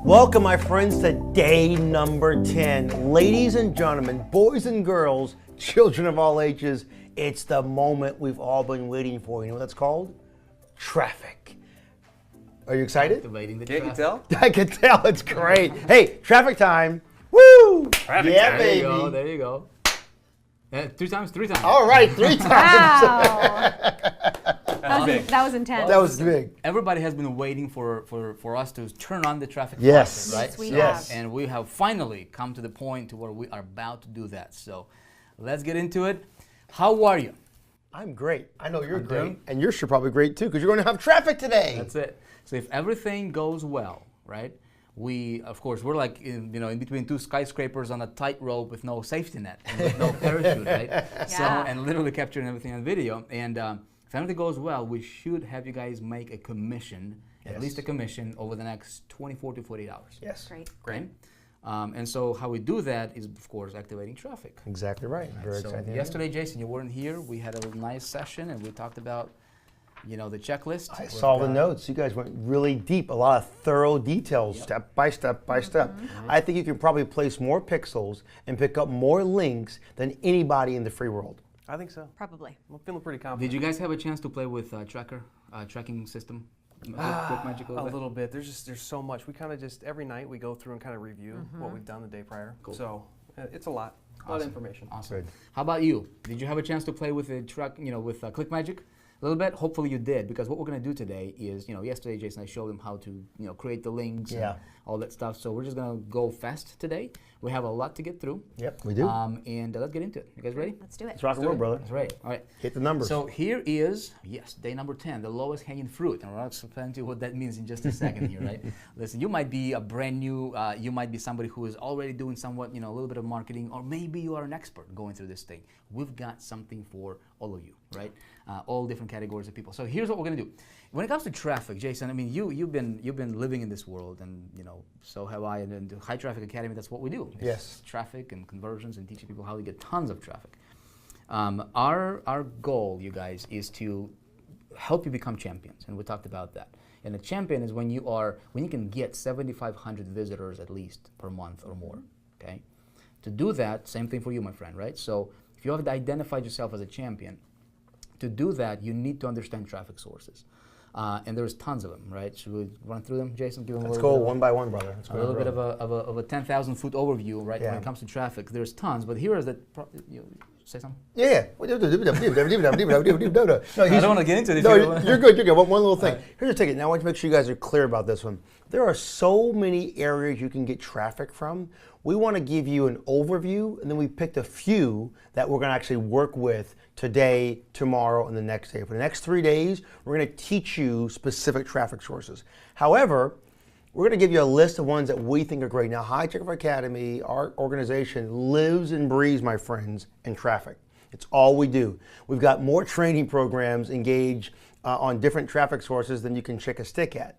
Welcome, my friends, to day number 10. Ladies and gentlemen, boys and girls, children of all ages, it's the moment we've all been waiting for. You know what that's called? Traffic. Are you excited? Activating the Yeah, traffic. you can tell? I can tell, it's great. Hey, traffic time. Woo! Traffic yeah, time. baby. There you go. Three times. All right, 3 times. Wow. Big. That was intense. That was big. Everybody has been waiting for us to turn on the traffic Yes. faucet, right? Yes, we Yes. have. And we have finally come to the point to where we are about to do that. So let's get into it. How are you? I'm great. I know you're great. doing- And you're sure probably great too, because you're going to have traffic today. That's it. So if everything goes well, right? We, of course, we're like in between two skyscrapers on a tightrope with no safety net and with no parachute, right? So and literally capturing everything on video. And if everything goes well, we should have you guys make a commission, at least a commission, over the next 24 to 48 hours. Yes. Great. Great. And so how we do that is, of course, activating traffic. Exactly right. Very So exciting. yesterday, Jason, you weren't here. We had a nice session, and we talked about, the checklist. I saw the notes. You guys went really deep, a lot of thorough details, step by step by step. I think you can probably place more pixels and pick up more links than anybody in the free world. I think so. Probably. I'm feeling pretty confident. Did you guys have a chance to play with tracking system? Quick Magic A little bit. There's so much. We kind of just, every night we go through and kind of review what we've done the day prior. Cool. So it's a lot. A lot of information. Awesome. Good. How about you? Did you have a chance to play with the with Click Magic? A little bit. Hopefully you did, because what we're going to do today is, yesterday Jason, I showed him how to, create the links and all that stuff. So we're just going to go fast today. We have a lot to get through. Yep, we do. And let's get into it. You guys ready? Let's do it. Let's rock and roll, brother. That's right. All right. Hit the numbers. So here is, day number 10, the lowest hanging fruit. And we're going to explain to you what that means in just a second here, right? Listen, you might be a brand new, you might be somebody who is already doing somewhat, a little bit of marketing, or maybe you are an expert going through this thing. We've got something for all of you, right? All different categories of people. So here's what we're going to do. When it comes to traffic, Jason, I mean, you've been living in this world, and so have I. And the High Traffic Academy, that's what we do. Yes. It's traffic and conversions and teaching people how to get tons of traffic. Our goal, you guys, is to help you become champions, and we talked about that. And a champion is when you can get 7,500 visitors at least per month or more. Okay. To do that, same thing for you, my friend, right? So if you have identified yourself as a champion, to do that, you need to understand traffic sources. And there's tons of them, right? Should we run through them, Jason? Give them Let's go one by one, brother. Let's a go little bit brother. of a 10,000 foot overview, right? Yeah. When it comes to traffic, there's tons. But here is that. Say something. Yeah. No, I don't want to get into it. No, you're good. You're good. One little thing. Here's a ticket. Now I want to make sure you guys are clear about this one. There are so many areas you can get traffic from. We want to give you an overview, and then we picked a few that we're going to actually work with today, tomorrow, and the next day. For the next 3 days, we're going to teach you specific traffic sources. However, we're going to give you a list of ones that we think are great. Now, High Traffic Academy, our organization, lives and breathes, my friends, in traffic. It's all we do. We've got more training programs engaged on different traffic sources than you can shake a stick at.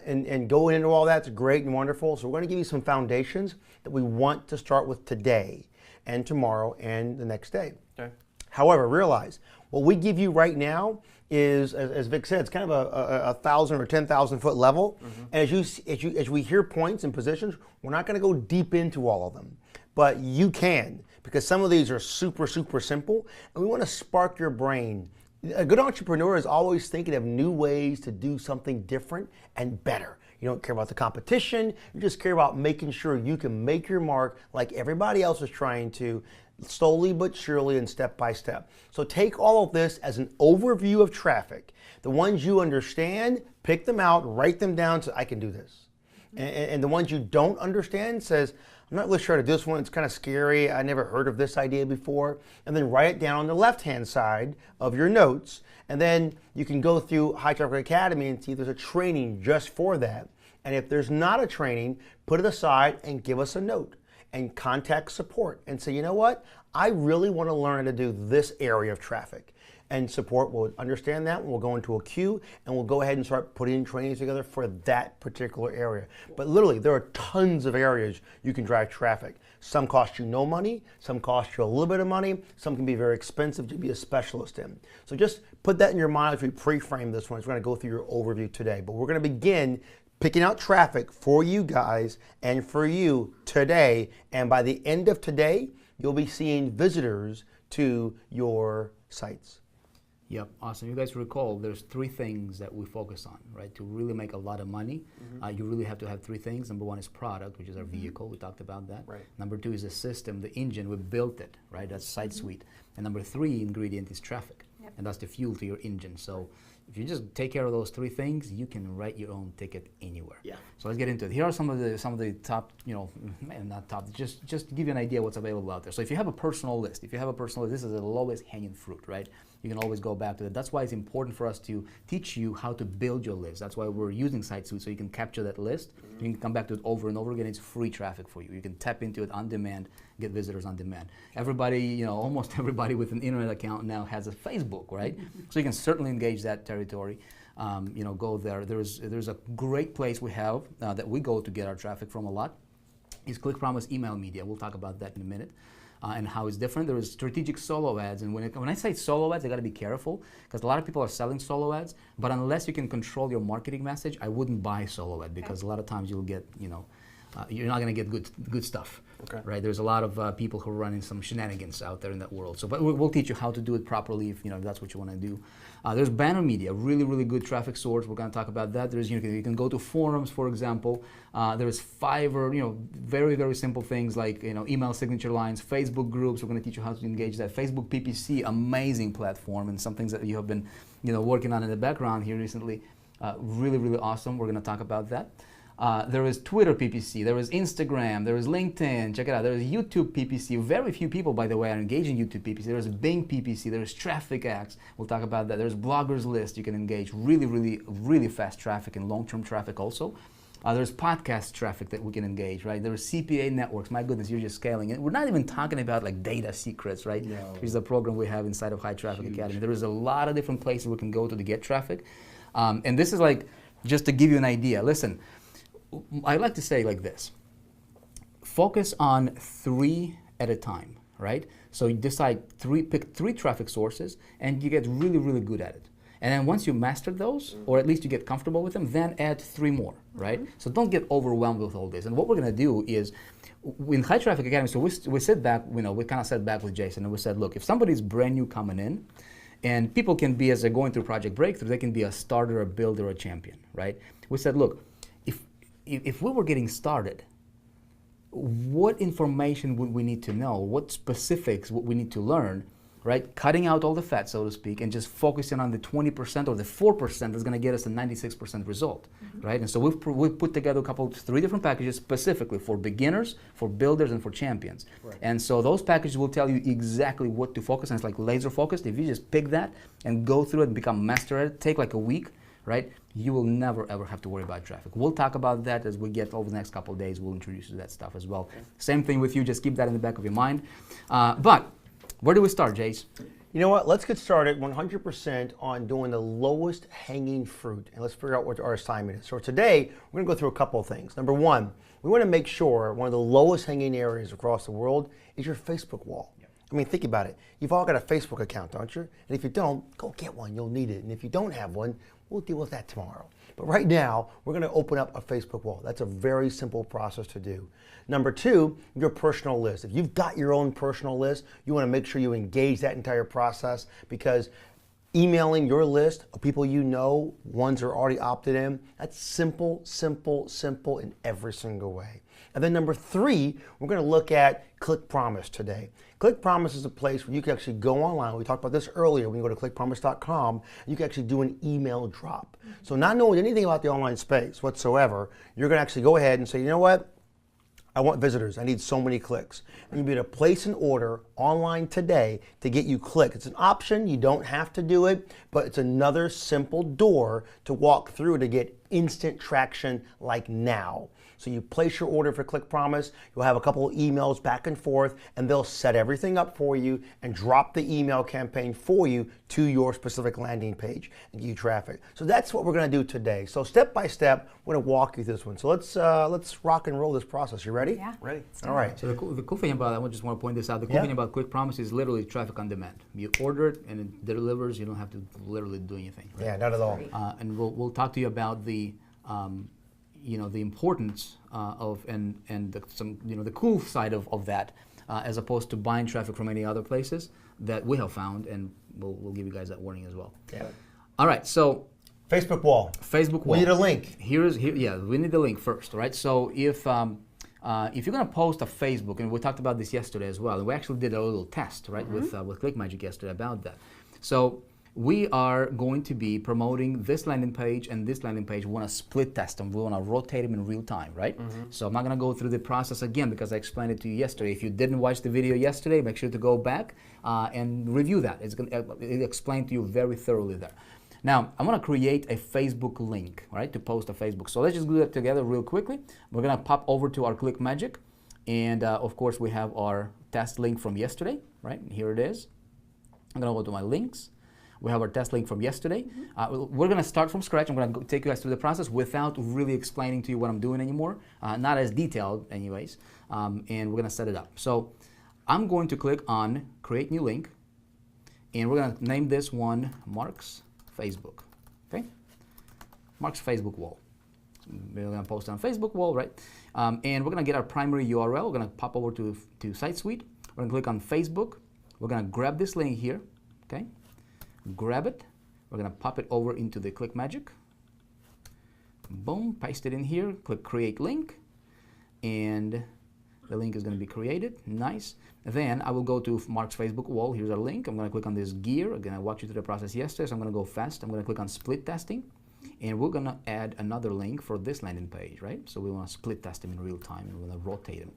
And going into all that's great and wonderful. So we're going to give you some foundations that we want to start with today and tomorrow and the next day. Okay. However, realize what we give you right now is, as Vic said, it's kind of a 1,000 or 10,000 foot level. And as we hear points and positions, we're not going to go deep into all of them, but you can, because some of these are super, super simple, and we want to spark your brain. A good entrepreneur is always thinking of new ways to do something different and better. You don't care about the competition, you just care about making sure you can make your mark like everybody else is trying to, slowly but surely and step by step. So take all of this as an overview of traffic. The ones you understand, pick them out, write them down so I can do this. And the ones you don't understand says, I'm not really sure how to do this one, it's kind of scary, I never heard of this idea before. And then write it down on the left-hand side of your notes. And then you can go through High Traffic Academy and see if there's a training just for that. And if there's not a training, put it aside and give us a note. And contact support and say, you know what? I really want to learn how to do this area of traffic. And support will understand that. We'll go into a queue and we'll go ahead and start putting trainings together for that particular area. But literally, there are tons of areas you can drive traffic. Some cost you no money, some cost you a little bit of money, some can be very expensive to be a specialist in. So just put that in your mind as we pre-frame this one. We're going to go through your overview today. But we're going to begin picking out traffic for you guys and for you today. And by the end of today, you'll be seeing visitors to your sites. Yep, awesome. You guys recall there's 3 things that we focus on, right? To really make a lot of money, you really have to have 3 things. Number 1 is product, which is our vehicle. We talked about that. Right. Number 2 is the system, the engine. We built it, right? That's site suite. And number 3 ingredient is traffic, and that's the fuel to your engine. So if you just take care of those 3 things, you can write your own ticket anywhere. Yeah. So let's get into it. Here are some of the top, not top, just to give you an idea what's available out there. So if you have a personal list, this is the lowest hanging fruit, right? You can always go back to that. That's why it's important for us to teach you how to build your list. That's why we're using SiteSuite, so you can capture that list. You can come back to it over and over again. It's free traffic for you. You can tap into it on demand, get visitors on demand. Everybody, almost everybody with an internet account now has a Facebook, right? So you can certainly engage that territory. Go there. There's a great place we have that we go to get our traffic from a lot. Is Click Promise email media. We'll talk about that in a minute. And how it's different. There is strategic solo ads, and when I say solo ads, I got to be careful because a lot of people are selling solo ads. But unless you can control your marketing message, I wouldn't buy solo ad because a lot of times you'll get, you're not going to get good stuff. Okay. Right? There's a lot of people who are running some shenanigans out there in that world. So, but we'll teach you how to do it properly if that's what you want to do. There's banner media, really, really good traffic source. We're going to talk about that. There's you can go to forums, for example. There's Fiverr, very, very simple things like email signature lines, Facebook groups. We're going to teach you how to engage that. Facebook PPC, amazing platform, and some things that you have been working on in the background here recently. Really, really awesome. We're going to talk about that. There is Twitter PPC, there is Instagram, there is LinkedIn, check it out. There is YouTube PPC. Very few people, by the way, are engaging YouTube PPC. There is Bing PPC, there is Traffic Ads. We'll talk about that. There's Bloggers List. You can engage really, really, really fast traffic and long-term traffic also. There's podcast traffic that we can engage, right? There's CPA networks. My goodness, you're just scaling it. We're not even talking about like data secrets, right? No. Which is a program we have inside of High Traffic Academy. There is a lot of different places we can go to get traffic. And this is like, just to give you an idea. Listen, I like to say like this, focus on 3 at a time, right? So you decide pick 3 traffic sources and you get really, really good at it. And then once you master those, or at least you get comfortable with them, then add 3 more, right? So don't get overwhelmed with all this. And what we're gonna do is, in High Traffic Academy, so we sit back, we kind of sat back with Jason and we said, look, if somebody's brand new coming in, and people can be, as they're going through Project Breakthrough, they can be a starter, a builder, a champion, right? We said, look, if we were getting started, what information would we need to know? What specifics would we need to learn, right? Cutting out all the fat, so to speak, and just focusing on the 20% or the 4% that's going to get us a 96% result, right? And so we've put together 3 different packages specifically for beginners, for builders, and for champions. Right. And so those packages will tell you exactly what to focus on. It's like laser focused. If you just pick that and go through it and become master at it, take like a week, right? You will never ever have to worry about traffic. We'll talk about that as we get over the next couple of days. We'll introduce you to that stuff as well. Okay. Same thing with you, just keep that in the back of your mind. But where do we start, Jace? You know what, let's get started 100% on doing the lowest hanging fruit, and let's figure out what our assignment is. So today, we're gonna go through a couple of things. Number 1, we wanna make sure one of the lowest hanging areas across the world is your Facebook wall. I mean, think about it. You've all got a Facebook account, don't you? And if you don't, go get one, you'll need it. And if you don't have one, we'll deal with that tomorrow. But right now, we're gonna open up a Facebook wall. That's a very simple process to do. Number 2, your personal list. If you've got your own personal list, you wanna make sure you engage that entire process, because emailing your list of people you know, ones that are already opted in, that's simple, simple, simple in every single way. And then number 3, we're gonna look at Click Promise today. Click Promise is a place where you can actually go online. We talked about this earlier. When you go to clickpromise.com, you can actually do an email drop. So not knowing anything about the online space whatsoever, you're gonna actually go ahead and say, you know what? I want visitors. I need so many clicks. And you'll be able to place an order online today to get you clicks. It's an option. You don't have to do it, but it's another simple door to walk through to get instant traction like now. So you place your order for Click Promise, you'll have a couple of emails back and forth, and they'll set everything up for you and drop the email campaign for you to your specific landing page and give you traffic. So that's what we're gonna do today. So step by step, we're gonna walk you through this one. So let's rock and roll this process. You ready? Yeah. Ready. All right. So the cool thing about, I just want to point this out, the cool thing about Click Promise is literally traffic on demand. You order it and it delivers, you don't have to literally do anything. Right? Yeah, not at all. And we'll talk to you about the the importance of and the cool side of that, as opposed to buying traffic from any other places that we have found, and we'll give you guys that warning as well. Yeah. All right, so Facebook wall. Facebook wall. We need a link. Yeah, we need the link first, right? So if you're gonna post a Facebook, and we talked about this yesterday as well, and we actually did a little test, right, with ClickMagick yesterday about that. So we are going to be promoting this landing page and this landing page. We want to split test them. We want to rotate them in real time, right? So I'm not going to go through the process again because I explained it to you yesterday. If you didn't watch the video yesterday, make sure to go back and review that. It explained to you very thoroughly there. Now, I'm going to create a Facebook link, right, to post a Facebook. So let's just do that together real quickly. We're going to pop over to our ClickMagick. And, of course, we have our test link from yesterday, right? Here it is. I'm going to go to my links. We have our test link from yesterday. We're going to start from scratch. I'm going to take you guys through the process without really explaining to you what I'm doing anymore. Not as detailed anyways. And we're going to set it up. So I'm going to click on Create New Link. And we're going to name this one Mark's Facebook. Okay? Mark's Facebook wall. We're going to post it on Facebook wall, right? And we're going to get our primary URL. We're going to pop over to Site Suite. We're going to click on Facebook. We're going to grab this link here. Okay? Grab it. We're going to pop it over into the ClickMagick. Boom, paste it in here. Click Create Link. And the link is going to be created. Nice. Then I will go to Mark's Facebook wall. Here's our link. I'm going to click on this gear. Again, I walked you through the process yesterday, so I'm going to go fast. I'm going to click on Split Testing. And we're going to add another link for this landing page, right? So we want to split test them in real time, and we're going to rotate them.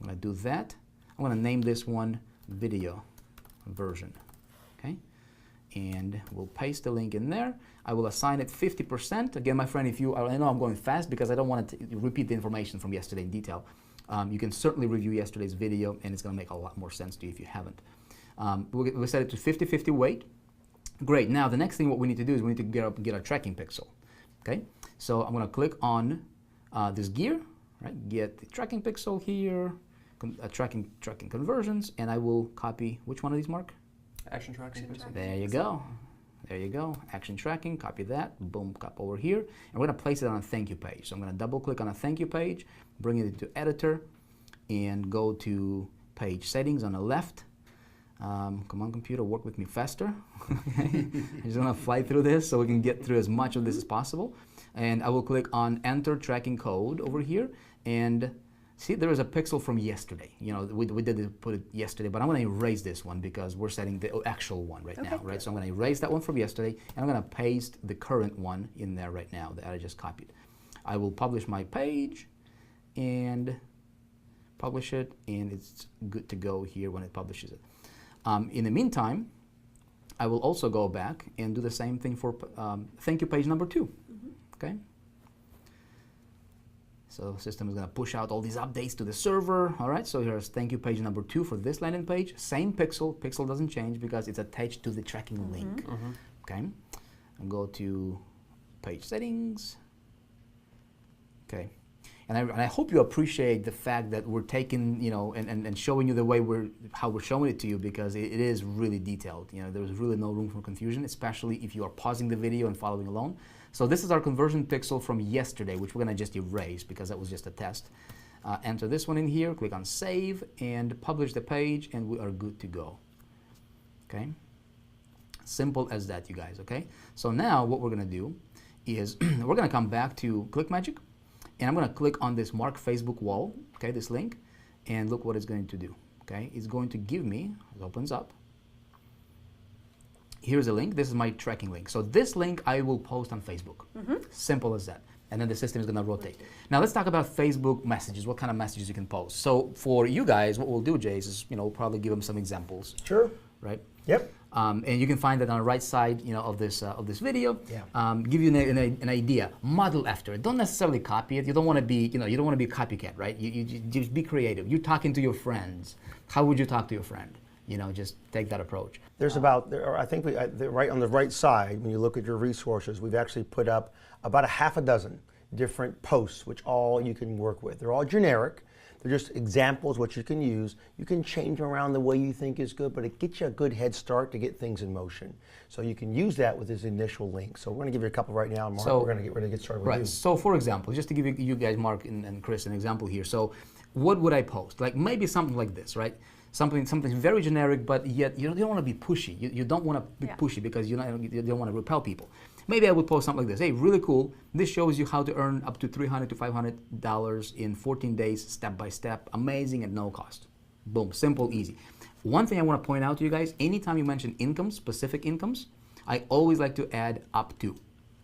I'm going to do that. I'm going to name this one Video Version. Okay? And we'll paste the link in there. I will assign it 50%. Again, my friend, I know I'm going fast because I don't want to repeat the information from yesterday in detail. You can certainly review yesterday's video, and it's going to make a lot more sense to you if you haven't. We'll set it to 50-50 weight. Great. Now, the next thing what we need to do is we need to get our tracking pixel. Okay? So I'm going to click on this gear, right? Get the tracking pixel here, tracking conversions, and I will copy which one of these, Mark? Action tracking. There you go. There you go. Action tracking. Copy that. Boom. Copy over here. And we're going to place it on a thank you page. So I'm going to double click on a thank you page, bring it into editor, and go to page settings on the left. Come on, computer, work with me faster. I'm just going to fly through this so we can get through as much of this as possible. And I will click on enter tracking code over here. And see, there is a pixel from yesterday. You know, we did put it yesterday, but I'm going to erase this one because we're setting the actual one right now, right? So I'm going to erase that one from yesterday, and I'm going to paste the current one in there right now that I just copied. I will publish my page and publish it, and it's good to go here when it publishes it. In the meantime, I will also go back and do the same thing for thank you page number 2. Okay. So the system is going to push out all these updates to the server. All right, so here's thank you page number 2 for this landing page. Same pixel. Pixel doesn't change because it's attached to the tracking link. Okay, and go to page settings. Okay, and I hope you appreciate the fact that we're taking, you know, and showing you the way how we're showing it to you, because it is really detailed. You know, there's really no room for confusion, especially if you are pausing the video and following along. So this is our conversion pixel from yesterday, which we're going to just erase because that was just a test. Enter this one in here, click on save, and publish the page, and we are good to go. Okay? Simple as that, you guys, okay? So now what we're going to do is we're going to come back to ClickMagick, and I'm going to click on this Mark Facebook wall, okay, this link, and look what it's going to do, okay? It's going to give me, it opens up. Here's a link. This is my tracking link. So this link I will post on Facebook. Simple as that. And then the system is going to rotate. Now let's talk about Facebook messages. What kind of messages you can post. So for you guys, what we'll do, Jace, is probably give them some examples. Sure. Right. Yep. And you can find that on the right side, of this video. Yeah. Give you an idea. Model after it. Don't necessarily copy it. You don't want to be, you don't want to be a copycat, right? You just be creative. You're talking to your friends. How would you talk to your friend? Just take that approach. There's I think right on the right side, when you look at your resources, we've actually put up about a half a dozen different posts, which all you can work with. They're all generic. They're just examples what you can use. You can change them around the way you think is good, but it gets you a good head start to get things in motion. So you can use that with this initial link. So we're going to give you a couple right now, and Mark, we're going to get ready to get started with you. So for example, just to give you guys, Mark and Chris, an example here. So what would I post? Like maybe something like this, right? Something very generic, but yet you don't want to be pushy. You don't want to be pushy because you don't want to repel people. Maybe I would post something like this. Hey, really cool. This shows you how to earn up to $300 to $500 in 14 days, step by step. Amazing at no cost. Boom, simple, easy. One thing I want to point out to you guys, anytime you mention incomes, specific incomes, I always like to add up to,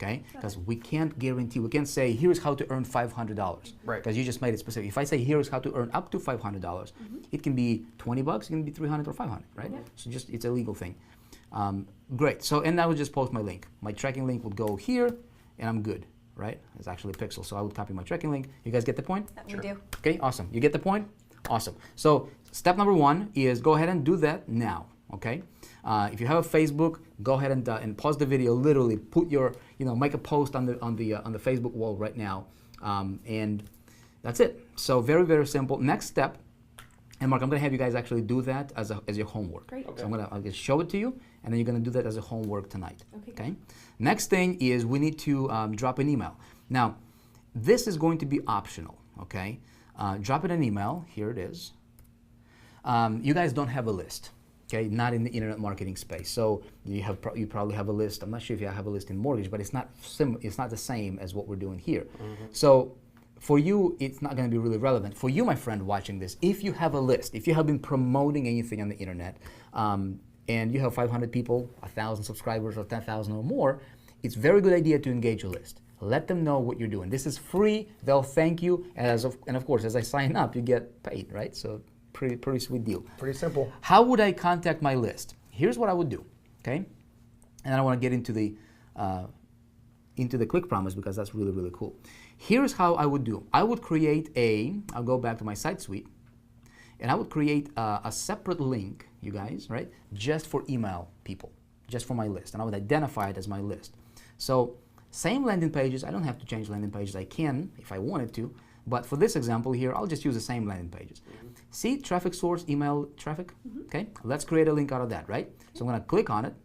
okay? Because we can't guarantee, we can't say, here's how to earn $500. Right. Because you just made it specific. If I say, here's how to earn up to $500, it can be $20, it can be $300 or $500, right? Yeah. So it's a legal thing. Great, so, and I would just post my link. My tracking link would go here, and I'm good, right? It's actually a pixel, so I would copy my tracking link. You guys get the point? That we do. Okay, awesome. You get the point? Awesome. So step number one is go ahead and do that now, okay? If you have a Facebook, go ahead and pause the video, literally put your, make a post on the Facebook wall right now, and that's it. So very, very simple. Next step, and Mark, I'm going to have you guys actually do that as your homework. Great. Okay. So I'll just show it to you, and then you're going to do that as a homework tonight. Okay. Next thing is we need to drop an email. Now, this is going to be optional. Okay. Drop in an email. Here it is. You guys don't have a list. Okay, not in the internet marketing space. So you probably have a list. I'm not sure if you have a list in mortgage, but it's not the same as what we're doing here. So for you, it's not going to be really relevant. For you, my friend, watching this, if you have a list, if you have been promoting anything on the internet, and you have 500 people, 1,000 subscribers, or 10,000 or more, it's a very good idea to engage your list. Let them know what you're doing. This is free. They'll thank you, and of course, as I sign up, you get paid, right? So pretty sweet deal. Pretty simple. How would I contact my list? Here's what I would do, okay? And I want to get into the Click Promise because that's really, really cool. Here's how I would do. I would create I'll go back to my site suite, and I would create a separate link, you guys, right? Just for email people, just for my list, and I would identify it as my list. So same landing pages. I don't have to change landing pages. I can if I wanted to, but for this example here, I'll just use the same landing pages. See, traffic source, email traffic. Okay, let's create a link out of that, right? So I'm going to click on it.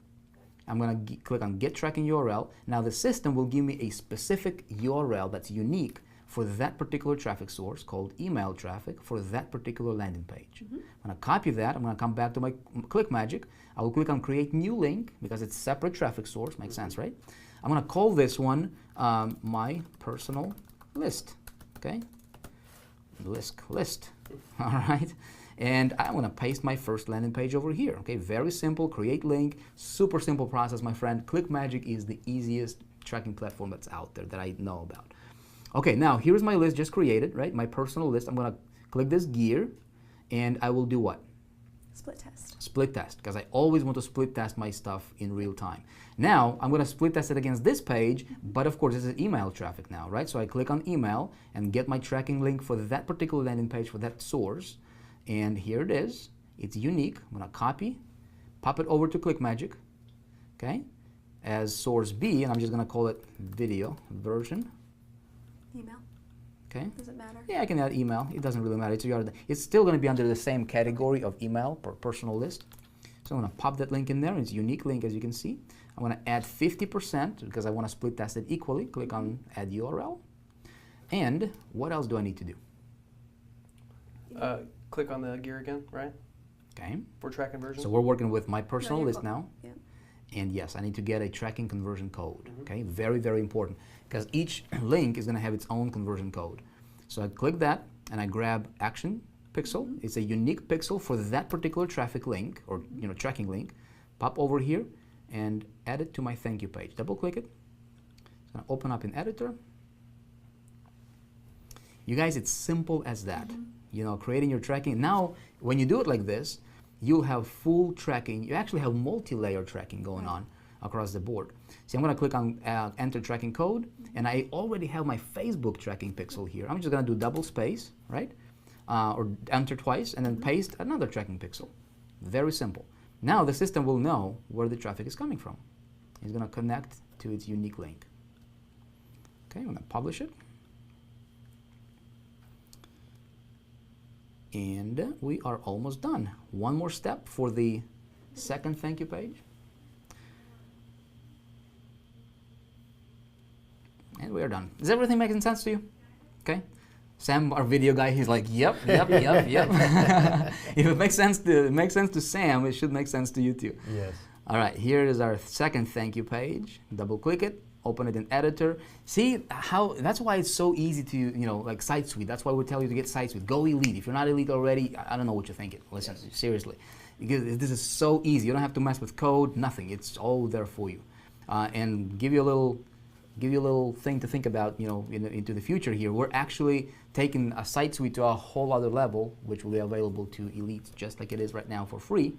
I'm going to click on Get Tracking URL. Now the system will give me a specific URL that's unique for that particular traffic source called email traffic for that particular landing page. I'm going to copy that. I'm going to come back to my Click Magic. I will click on Create New Link because it's separate traffic source. Makes sense, right? I'm going to call this one My Personal List. Okay, list. All right. And I'm going to paste my first landing page over here. Okay, very simple. Create link. Super simple process, my friend. ClickMagick is the easiest tracking platform that's out there that I know about. Okay, now here's my list just created, right? My personal list. I'm going to click this gear, and I will do what? Split test. Split test, because I always want to split test my stuff in real time. Now, I'm going to split test it against this page, but of course, this is email traffic now, right? So I click on email and get my tracking link for that particular landing page for that source. And here it is. It's unique. I'm going to copy, pop it over to ClickMagick, okay, as source B, and I'm just going to call it video version. Email. Okay. Does it matter? Yeah, I can add email. It doesn't really matter. It's still going to be under the same category of email per personal list. So I'm going to pop that link in there. It's a unique link, as you can see. I'm going to add 50% because I want to split test it equally. Click on Add URL. And what else do I need to do? Click on the gear again, right? Okay. For track conversion. So we're working with my personal you're list now. Yeah. And yes, I need to get a tracking conversion code. Okay, very, very important because each link is going to have its own conversion code. So I click that and I grab action pixel. It's a unique pixel for that particular traffic link or tracking link. Pop over here and add it to my thank you page. Double click it. It's going to open up in editor. You guys, it's simple as that. Creating your tracking. Now, when you do it like this, you'll have full tracking. You actually have multi-layer tracking going on across the board. See, I'm going to click on enter tracking code, and I already have my Facebook tracking pixel here. I'm just going to do double space, right? Or enter twice, and then paste another tracking pixel. Very simple. Now the system will know where the traffic is coming from. It's going to connect to its unique link. Okay, I'm going to publish it. And we are almost done. One more step for the second thank you page. And we are done. Is everything making sense to you? Okay. Sam, our video guy, he's like, yep. If it makes sense to Sam, it should make sense to you too. Yes. All right, here is our second thank you page. Double click it, open it in editor. See how, that's why it's so easy to, like Site Suite. That's why we tell you to get Site Suite. Go elite. If you're not elite already, I don't know what you're thinking. Listen, seriously. Because this is so easy. You don't have to mess with code, nothing. It's all there for you. And give you a little thing to think about, into the future here. We're actually taking a Site Suite to a whole other level, which will be available to elites just like it is right now for free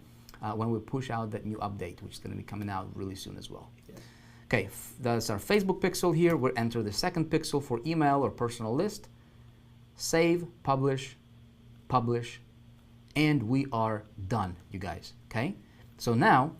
when we push out that new update, which is going to be coming out really soon as well. Yes. Okay, that's our Facebook pixel here. We'll enter the second pixel for email or personal list. Save, publish, and we are done, you guys, okay? So now,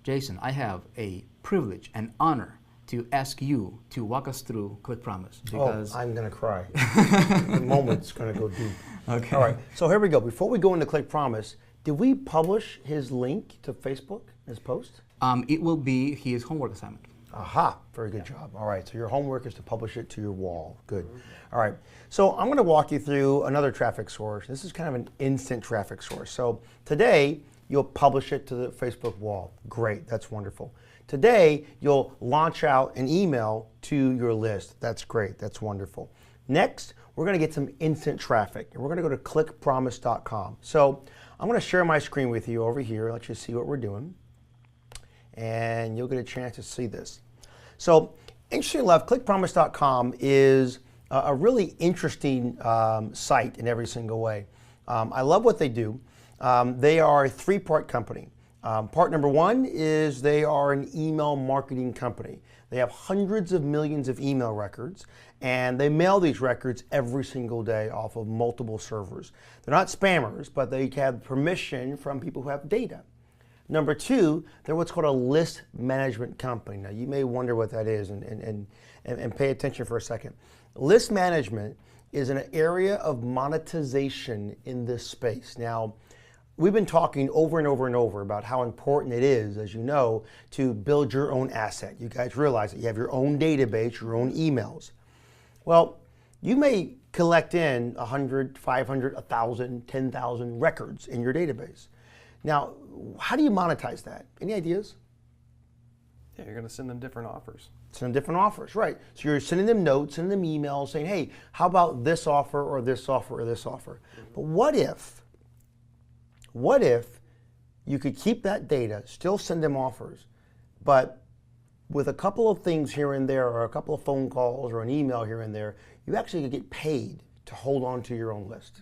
Jason, I have a privilege and honor to ask you to walk us through Click Promise. Because I'm going to cry. The moment's going to go deep. Okay. All right, so here we go. Before we go into Click Promise, did we publish his link to Facebook, his post? It will be his homework assignment. Aha, very good job. All right, so your homework is to publish it to your wall. Good. All right, so I'm going to walk you through another traffic source. This is kind of an instant traffic source. So today, you'll publish it to the Facebook wall. Great, that's wonderful. Today, you'll launch out an email to your list. That's great, that's wonderful. Next, we're going to get some instant traffic, and we're going to go to clickpromise.com. So I'm going to share my screen with you over here, let you see what we're doing, and you'll get a chance to see this. So, interestingly enough, clickpromise.com is a really interesting site in every single way. I love what they do. They are a three-part company. Part number one is they are an email marketing company. They have hundreds of millions of email records, and they mail these records every single day off of multiple servers. They're not spammers, but they have permission from people who have data. Number two, they're what's called a list management company. Now, you may wonder what that is, and pay attention for a second. List management is an area of monetization in this space. Now, we've been talking over and over and over about how important it is, as you know, to build your own asset. You guys realize that you have your own database, your own emails. Well, you may collect in 100, 500, 1,000, 10,000 records in your database. Now, how do you monetize that? Any ideas? Yeah, you're going to send them different offers. Send them different offers, right. So you're sending them notes, sending them emails saying, hey, how about this offer or this offer or this offer? But what if you could keep that data, still send them offers, but with a couple of things here and there, or a couple of phone calls or an email here and there, you actually could get paid to hold on to your own list.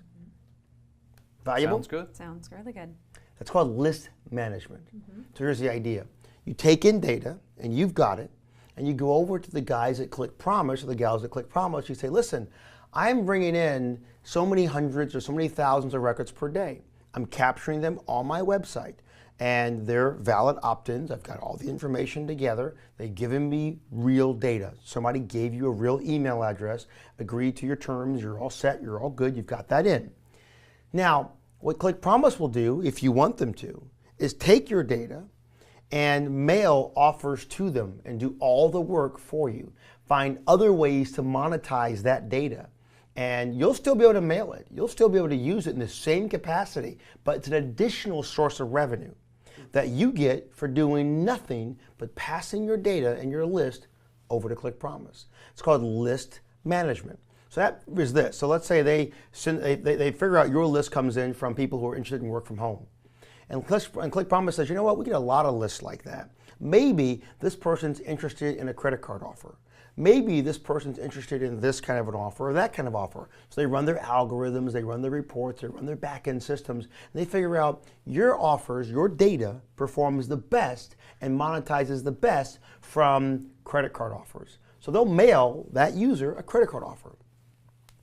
Valuable? Sounds good. Sounds really good. That's called list management. So here's the idea. You take in data, and you've got it, and you go over to the guys at Click Promise, or the gals at Click Promise, you say, listen, I'm bringing in so many hundreds or so many thousands of records per day. I'm capturing them on my website, and they're valid opt-ins. I've got all the information together. They've given me real data. Somebody gave you a real email address, agreed to your terms, you're all set, you're all good, you've got that in. Now, what Click Promise will do, if you want them to, is take your data and mail offers to them and do all the work for you. Find other ways to monetize that data. And you'll still be able to mail it. You'll still be able to use it in the same capacity, but it's an additional source of revenue that you get for doing nothing but passing your data and your list over to Click Promise. It's called list management. So that is this. So let's say they figure out your list comes in from people who are interested in work from home. And Click Promise says, you know what, we get a lot of lists like that. Maybe this person's interested in a credit card offer. Maybe this person's interested in this kind of an offer or that kind of offer. So they run their algorithms, they run their reports, they run their back-end systems, and they figure out your offers, your data performs the best and monetizes the best from credit card offers. So they'll mail that user a credit card offer.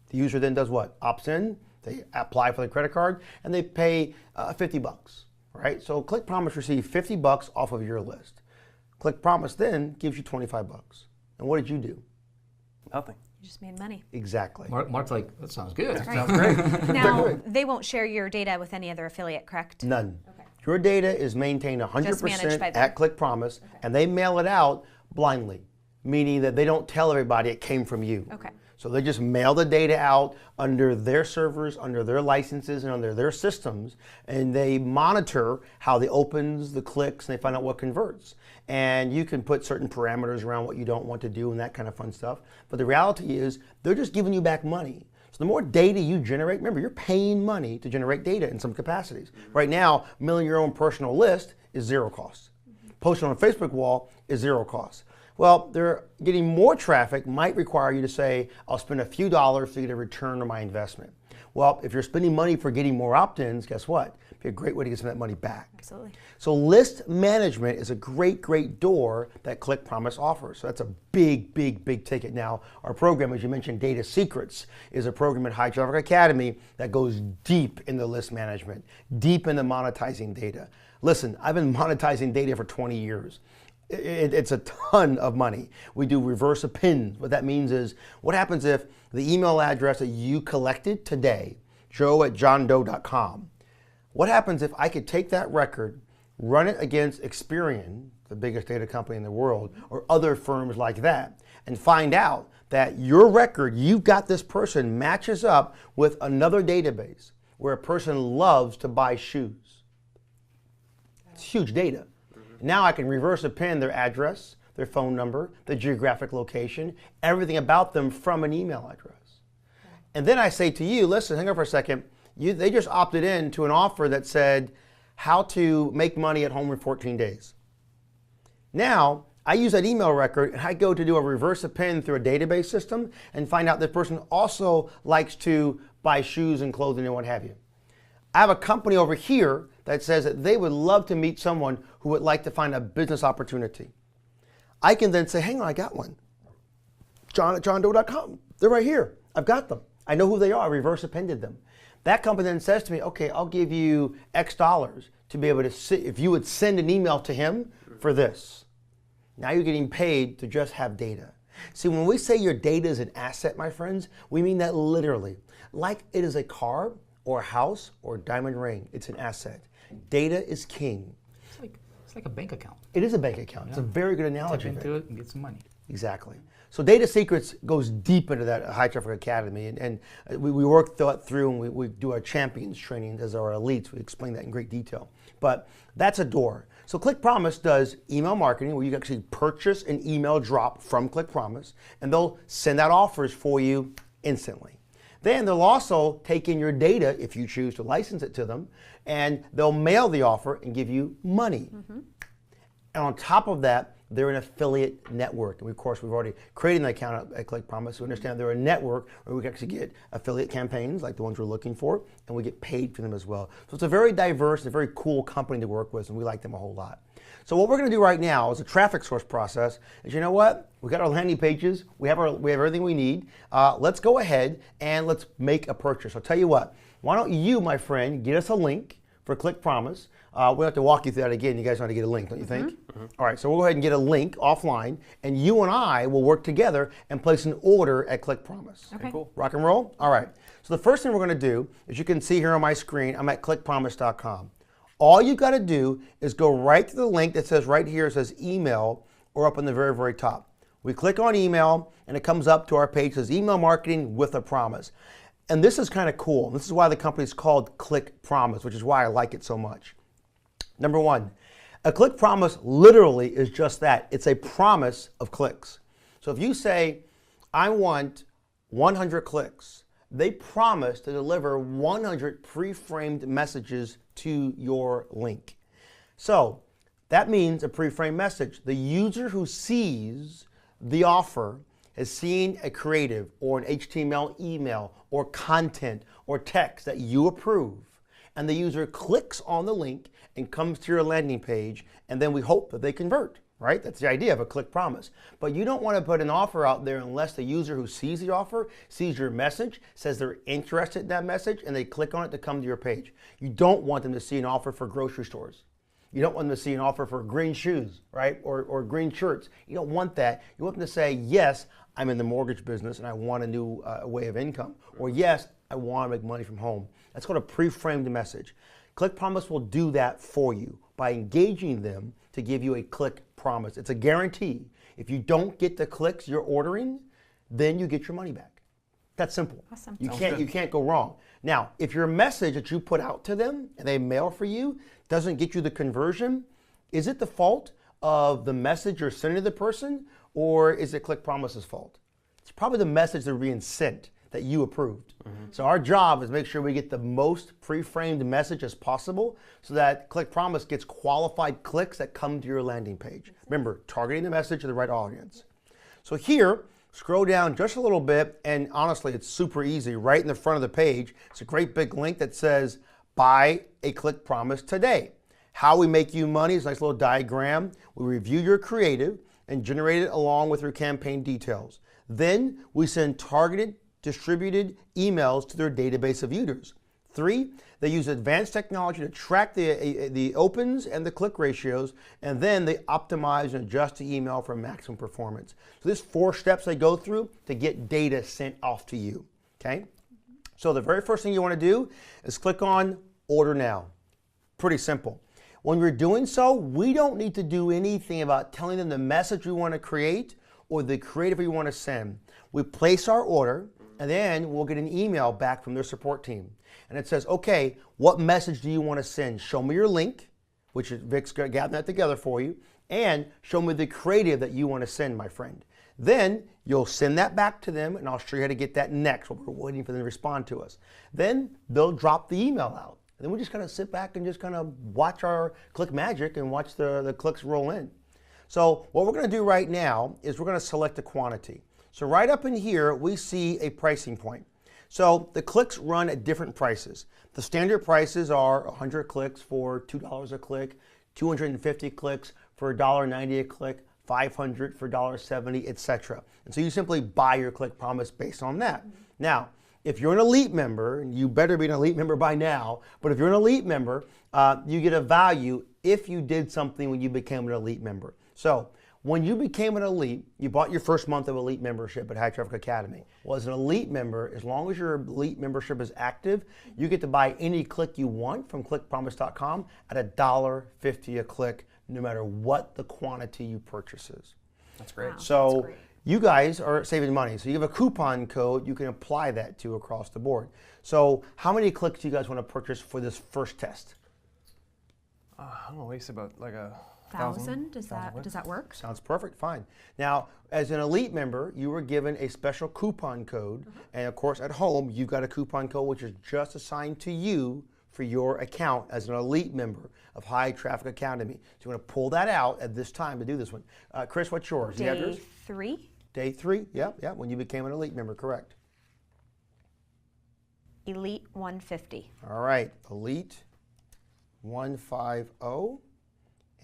The user then does what? Opts in, they apply for the credit card, and they pay $50, right? So Click Promise receives $50 off of your list. Click Promise then gives you $25. And what did you do? Nothing. You just made money. Exactly. Mark's like, that sounds good. Right. Sounds great. Now, they won't share your data with any other affiliate, correct? None. Okay. Your data is maintained Just managed 100% by them. at Click Promise, and they mail it out blindly, meaning that they don't tell everybody it came from you. Okay. So they just mail the data out under their servers, under their licenses, and under their systems, and they monitor how the opens, the clicks, and they find out what converts. And you can put certain parameters around what you don't want to do and that kind of fun stuff. But the reality is, they're just giving you back money. So the more data you generate, remember, you're paying money to generate data in some capacities. Right now, milling your own personal list is zero cost. Posting on a Facebook wall is zero cost. Well, they're getting more traffic might require you to say, I'll spend a few dollars to get a return on my investment. Well, if you're spending money for getting more opt-ins, guess what? It'd be a great way to get some of that money back. Absolutely. So list management is a great, great door that Click Promise offers. So that's a big, big, big ticket. Now, our program, as you mentioned, Data Secrets, is a program at High Traffic Academy that goes deep into list management, deep into monetizing data. Listen, I've been monetizing data for 20 years. It's a ton of money. We do reverse appends. What that means is, what happens if the email address that you collected today, joe@johndoe.com, what happens if I could take that record, run it against Experian, the biggest data company in the world, or other firms like that, and find out that your record, you've got this person, matches up with another database where a person loves to buy shoes. It's huge data. Now I can reverse append their address, their phone number, the geographic location, everything about them from an email address. And then I say to you, listen, hang on for a second. They just opted in to an offer that said how to make money at home in 14 days. Now, I use that email record and I go to do a reverse append through a database system and find out that person also likes to buy shoes and clothing and what have you. I have a company over here that says that they would love to meet someone who would like to find a business opportunity. I can then say, hang on, I got one. John@johndoe.com. They're right here. I've got them. I know who they are. I reverse appended them. That company then says to me, okay, I'll give you X dollars to be able to see if you would send an email to him for this. Now you're getting paid to just have data. See, when we say your data is an asset, my friends, we mean that literally. Like it is a car or a house or a diamond ring, it's an asset. Data is king. It's like a bank account. It is a bank account. It's a very good analogy. Tap into it and get some money. Exactly. So Data Secrets goes deep into that High Traffic Academy, and we work that through, and we do our champions training as our elites. We explain that in great detail. But that's a door. So Click Promise does email marketing, where you actually purchase an email drop from Click Promise, and they'll send out offers for you instantly. Then they'll also take in your data, if you choose to license it to them, and they'll mail the offer and give you money. And on top of that, they're an affiliate network. And of course, we've already created an account at Click Promise. We understand they're a network where we can actually get affiliate campaigns like the ones we're looking for, and we get paid for them as well. So it's a very diverse and a very cool company to work with, and we like them a whole lot. So what we're going to do right now is a traffic source process. Is, you know what? We got our landing pages. We have everything we need. Let's go ahead and let's make a purchase. I'll tell you what. Why don't you, my friend, get us a link for Click Promise. We'll have to walk you through that again. You guys know how to get a link, don't you think? All right, so we'll go ahead and get a link offline, and you and I will work together and place an order at Click Promise. Okay. Cool. Rock and roll? All right. So the first thing we're going to do, as you can see here on my screen, I'm at clickpromise.com. All you got to do is go right to the link that says right here, it says email, or up on the very, very top. We click on email, and it comes up to our page that says email marketing with a promise. And this is kind of cool. This is why the company is called Click Promise, which is why I like it so much. Number one, a Click Promise literally is just that. It's a promise of clicks. So if you say, I want 100 clicks, they promise to deliver 100 pre-framed messages to your link. So that means a pre-framed message. The user who sees the offer has seen a creative or an HTML email or content or text that you approve, and the user clicks on the link and comes to your landing page, and then we hope that they convert, right? That's the idea of a Click Promise. But you don't want to put an offer out there unless the user who sees the offer, sees your message, says they're interested in that message, and they click on it to come to your page. You don't want them to see an offer for grocery stores. You don't want them to see an offer for green shoes, right? Or green shirts. You don't want that. You want them to say, yes, I'm in the mortgage business and I want a new way of income. Or yes, I want to make money from home. That's called a pre-framed message. Click Promise will do that for you by engaging them to give you a click promise. It's a guarantee. If you don't get the clicks you're ordering, then you get your money back. That's simple. Awesome. You can't go wrong. Now, if your message that you put out to them and they mail for you doesn't get you the conversion, is it the fault of the message you're sending to the person, or is it Click Promise's fault? It's probably the message they're being sent that you approved. So our job is make sure we get the most pre-framed message as possible so that Click Promise gets qualified clicks that come to your landing page. Remember, targeting the message to the right audience. So here, scroll down just a little bit, and honestly, it's super easy. Right in the front of the page, it's a great big link that says, buy a Click Promise today. How we make you money is a nice little diagram. We review your creative and generate it along with your campaign details. Then we send targeted, distributed emails to their database of users. 3, they use advanced technology to track the opens and the click ratios, and then they optimize and adjust the email for maximum performance. So there's 4 steps they go through to get data sent off to you, okay? So the very first thing you want to do is click on Order Now. Pretty simple. When you're doing so, we don't need to do anything about telling them the message we want to create or the creative we want to send. We place our order, and then we'll get an email back from their support team. And it says, okay, what message do you want to send? Show me your link, which is Vick's gathering that together for you, and show me the creative that you want to send, my friend. Then you'll send that back to them, and I'll show you how to get that next, while we're waiting for them to respond to us. Then they'll drop the email out. And then we just kind of sit back and just kind of watch our click magic and watch the clicks roll in. So what we're going to do right now is we're going to select a quantity. So right up in here, we see a pricing point. So the clicks run at different prices. The standard prices are 100 clicks for $2 a click, 250 clicks for $1.90 a click, 500 for $1.70, etc. And so you simply buy your Click Promise based on that. Now, if you're an elite member, and you better be an elite member by now, but if you're an elite member, you get a value if you did something when you became an elite member. So when you became an elite, you bought your first month of elite membership at High Traffic Academy. Well, as an elite member, as long as your elite membership is active, you get to buy any click you want from clickpromise.com at $1.50 a click, no matter what the quantity you purchase is. That's great. Wow. So That's great. you guys are saving money. So you have a coupon code you can apply that to across the board. So how many clicks do you guys want to purchase for this first test? I don't know, waste about like a 1,000? Does that work? Sounds perfect, fine. Now, as an elite member, you were given a special coupon code. And of course, at home, you've got a coupon code which is just assigned to you for your account as an elite member of High Traffic Academy. So you want to pull that out at this time to do this one. Chris, what's yours? You have Day yours? 3. Day 3, yeah, when you became an elite member, correct. Elite 150. All right, Elite 150,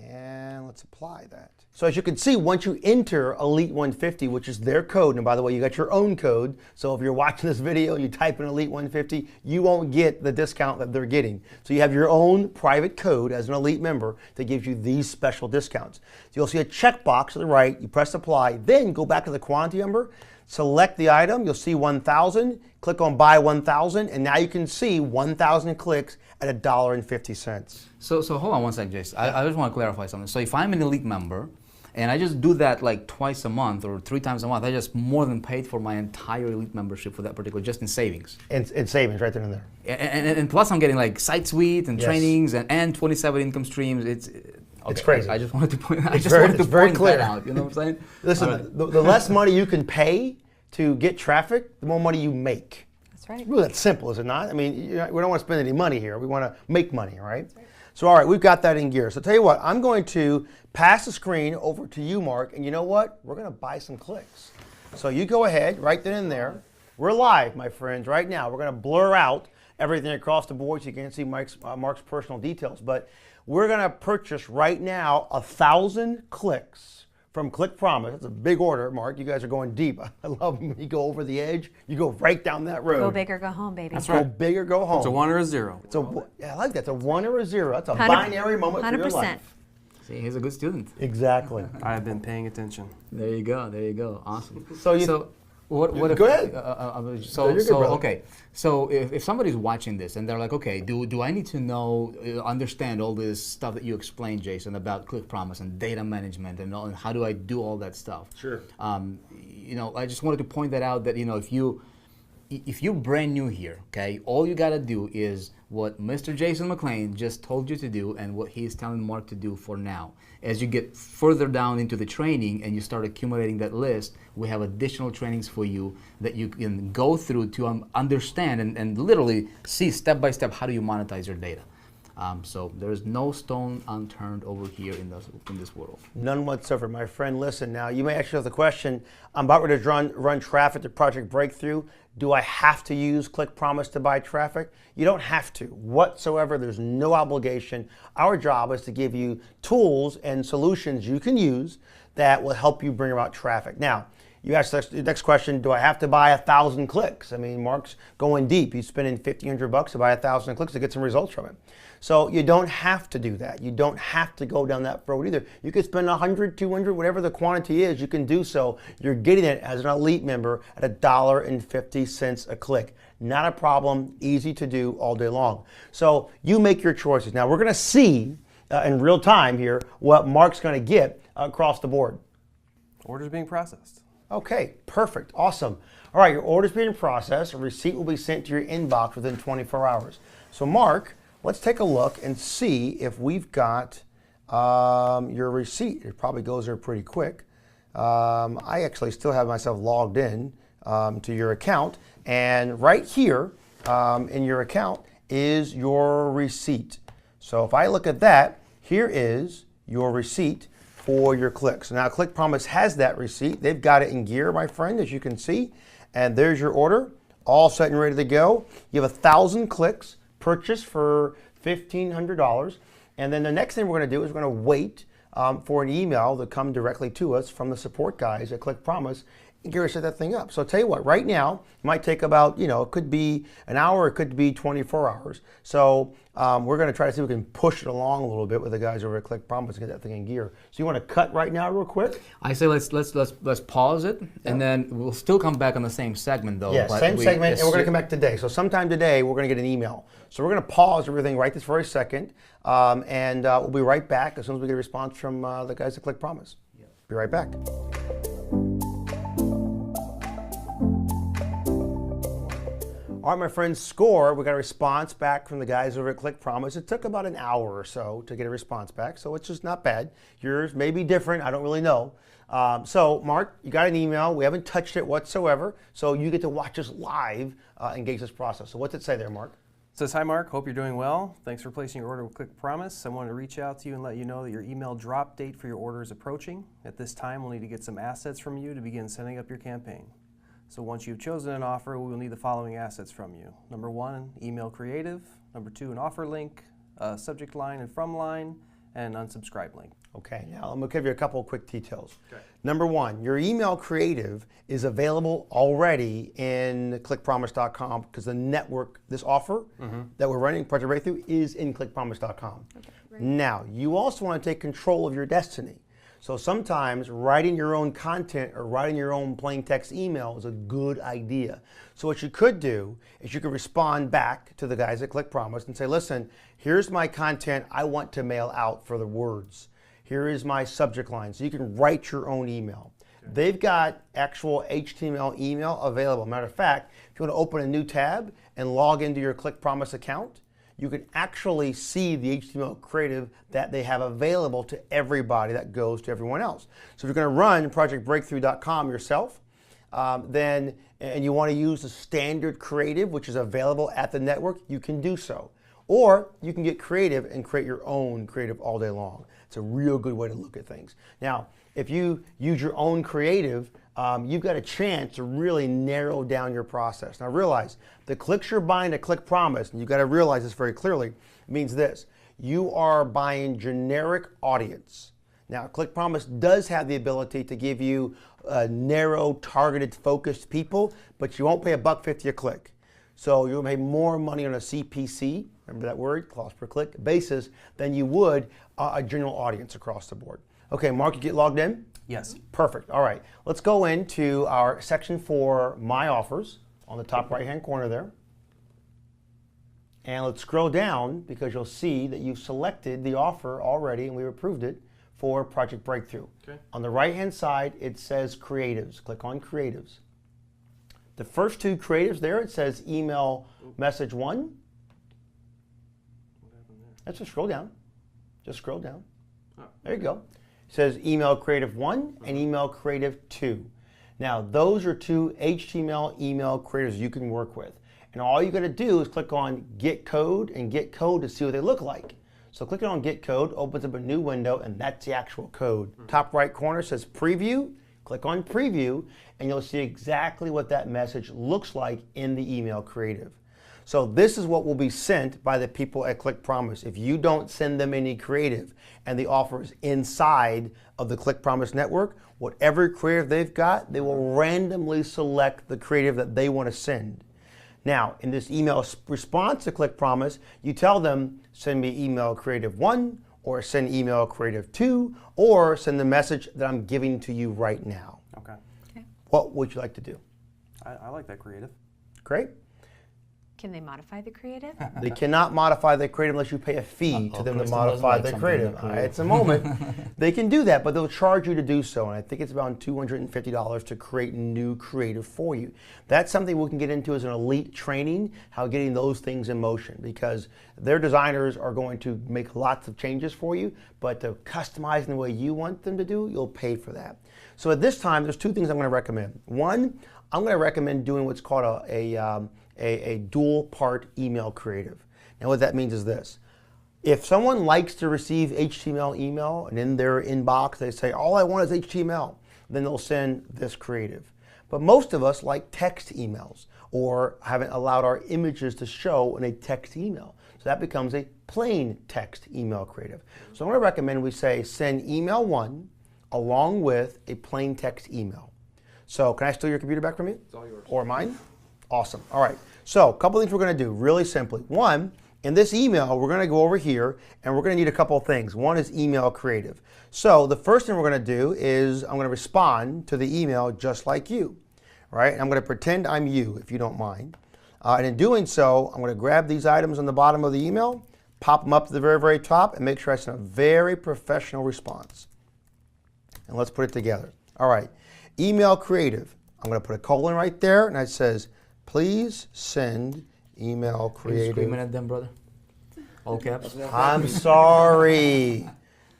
and let's apply that. So as you can see, once you enter Elite 150, which is their code, and by the way, you got your own code, so if you're watching this video and you type in Elite 150, you won't get the discount that they're getting. So you have your own private code as an elite member that gives you these special discounts. So you'll see a checkbox to the right, you press apply, then go back to the quantity number, select the item, you'll see 1,000, click on buy 1,000, and now you can see 1,000 clicks at $1.50. So hold on one second, Jace. I just want to clarify something. So if I'm an elite member and I just do that like twice a month or 3 times a month, I just more than paid for my entire elite membership for that particular, just in savings. In savings, right there and there. And plus I'm getting like site suite and Yes. trainings and 27 income streams. It's crazy. I just wanted to point, It's very clear. that out. You know what I'm saying? Listen, the less money you can pay to get traffic, the more money you make. That's right. Really that simple, is it not? I mean, we don't want to spend any money here. We want to make money, all right? So, all right, we've got that in gear. So, tell you what, I'm going to pass the screen over to you, Mark, and you know what? We're going to buy some clicks. So, you go ahead, right then and there. We're live, my friends, right now. We're going to blur out everything across the board so you can't see Mark's personal details. But we're going to purchase right now 1,000 clicks from Click Promise. That's a big order, Mark. You guys are going deep. I love when you go over the edge. You go right down that road. Go big or go home, baby. That's Go right. big or go home. It's a 1 or a 0. Yeah, I like that. It's a 1 or a 0. That's a 100 binary moment for your 100%. life. See, he's a good student. Exactly. I've been paying attention. There you go. There you go. Awesome. So what if, go ahead. So you're good, brother. okay. So if somebody's watching this and they're like, okay, do I need to know, understand all this stuff that you explained, Jason, about Click Promise and data management and how do I do all that stuff? Sure. I just wanted to point that out that if you're brand new here, okay, all you gotta do is what Mr. Jason McLean just told you to do and what he's telling Mark to do for now. As you get further down into the training and you start accumulating that list, we have additional trainings for you that you can go through to understand and literally see step by step how do you monetize your data. So there's no stone unturned over here in this world. None whatsoever, my friend. Listen, now you may ask yourself the question, I'm about ready to run traffic to Project Breakthrough. Do I have to use Click Promise to buy traffic? You don't have to whatsoever. There's no obligation. Our job is to give you tools and solutions you can use that will help you bring about traffic. Now, you asked the next question, do I have to buy 1,000 clicks? I mean, Mark's going deep. He's spending $1,500 to buy 1,000 clicks to get some results from it. So you don't have to do that. You don't have to go down that road either. You could spend 100, 200, whatever the quantity is, you can do so. You're getting it as an elite member at $1.50 a click. Not a problem, easy to do all day long. So you make your choices. Now we're gonna see in real time here what Mark's gonna get across the board. Orders being processed. Okay, perfect, awesome. All right, your order's being processed. A receipt will be sent to your inbox within 24 hours. So Mark, let's take a look and see if we've got your receipt. It probably goes there pretty quick. I actually still have myself logged in to your account. And right here in your account is your receipt. So if I look at that, here is your receipt for your clicks. Now Click Promise has that receipt. They've got it in gear, my friend, as you can see. And there's your order, all set and ready to go. You have 1,000 clicks purchased for $1,500. And then the next thing we're gonna do is we're gonna wait for an email to come directly to us from the support guys at Click Promise and get ready to set that thing up. So I'll tell you what, right now, it might take about, it could be an hour, it could be 24 hours. So we're gonna try to see if we can push it along a little bit with the guys over at Click Promise and get that thing in gear. So you wanna cut right now real quick? I say let's pause it, and then we'll still come back on the same segment though. Yeah, same segment, and we're gonna come back today. So sometime today, we're gonna get an email. So we're gonna pause everything right this very second, and we'll be right back as soon as we get a response from the guys at Click Promise. Be right back. All right, my friends, score. We got a response back from the guys over at Click Promise. It took about an hour or so to get a response back, so it's just not bad. Yours may be different. I don't really know. So, Mark, you got an email. We haven't touched it whatsoever, so you get to watch us live engage this process. So what's it say there, Mark? It says, hi Mark, hope you're doing well. Thanks for placing your order with Click Promise. I wanted to reach out to you and let you know that your email drop date for your order is approaching. At this time, we'll need to get some assets from you to begin setting up your campaign. So once you've chosen an offer, we will need the following assets from you. Number 1, email creative. Number 2, an offer link, a subject line and from line, and unsubscribe link. Okay, now I'm gonna give you a couple of quick details. Okay. Number 1, your email creative is available already in clickpromise.com because the network, this offer that we're running, Project Breakthrough, is in clickpromise.com. Okay, right. Now, you also wanna take control of your destiny. So sometimes writing your own content or writing your own plain text email is a good idea. So what you could do is you could respond back to the guys at Click Promise and say, listen, here's my content I want to mail out for the words. Here is my subject line. So you can write your own email. Okay. They've got actual HTML email available. Matter of fact, if you want to open a new tab and log into your Click Promise account, you can actually see the HTML creative that they have available to everybody that goes to everyone else. So if you're going to run projectbreakthrough.com yourself, and you want to use the standard creative, which is available at the network, you can do so. Or you can get creative and create your own creative all day long. It's a real good way to look at things. Now, if you use your own creative, you've got a chance to really narrow down your process. Now realize, the clicks you're buying to Click Promise, and you've got to realize this very clearly, means this: you are buying generic audience. Now, Click Promise does have the ability to give you narrow, targeted, focused people, but you won't pay $1.50 a click. So you'll pay more money on a CPC, remember that word, cost per click, basis, than you would a general audience across the board. Okay, Mark, you get logged in? Yes. Perfect. All right. Let's go into our section for My Offers on the top right-hand corner there. And let's scroll down because you'll see that you've selected the offer already and we've approved it for Project Breakthrough. Okay. On the right-hand side, it says Creatives. Click on Creatives. The first two creatives there, it says Email Message 1. What happened there? Let's just scroll down. Just scroll down. Oh. There you go. It says Email Creative 1 and Email Creative 2. Now, those are two HTML email creatives you can work with. And all you got to do is click on Get Code and Get Code to see what they look like. So clicking on Get Code opens up a new window, and that's the actual code. Top right corner says Preview. Click on Preview, and you'll see exactly what that message looks like in the email creative. So this is what will be sent by the people at Click Promise. If you don't send them any creative and the offer is inside of the Click Promise network, whatever creative they've got, they will randomly select the creative that they want to send. Now, in this email response to Click Promise, you tell them, send me email creative 1, or send email creative 2, or send the message that I'm giving to you right now. Okay. What would you like to do? I like that creative. Great. Can they modify the creative? They cannot modify their creative unless you pay a fee to them to Kristen doesn't modify like their something creative. that creative. It's a moment. They can do that, but they'll charge you to do so. And I think it's about $250 to create new creative for you. That's something we can get into as an elite training, how getting those things in motion, because their designers are going to make lots of changes for you, but to customize in the way you want them to do, you'll pay for that. So at this time, there's two things I'm going to recommend. One, I'm going to recommend doing what's called a dual part email creative. Now what that means is this. If someone likes to receive HTML email and in their inbox they say, all I want is HTML, then they'll send this creative. But most of us like text emails or haven't allowed our images to show in a text email. So that becomes a plain text email creative. So I'm going to recommend we say send email 1 along with a plain text email. So can I steal your computer back from you? It's all yours. Or mine? Awesome. All right. So a couple things we're going to do really simply. One, in this email, we're going to go over here and we're going to need a couple of things. One is email creative. So the first thing we're going to do is I'm going to respond to the email just like you. Right? And I'm going to pretend I'm you, if you don't mind. And in doing so, I'm going to grab these items on the bottom of the email, pop them up to the very, very top, and make sure I send a very professional response. And let's put it together. All right. Email creative. I'm going to put a colon right there, and it says, please send email Are you creative. screaming at them, brother? All caps? I'm sorry.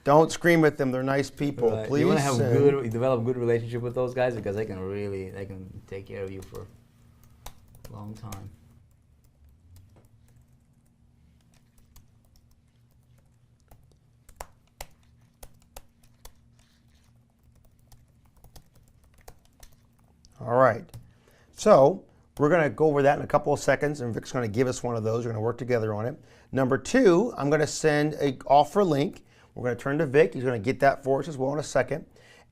Don't scream at them. They're nice people. Right. Please You want to have send. develop a good relationship with those guys because they can take care of you for a long time. All right. So we're going to go over that in a couple of seconds, and Vick's going to give us one of those. We're going to work together on it. Number 2, I'm going to send an offer link. We're going to turn to Vick. He's going to get that for us as well in a second.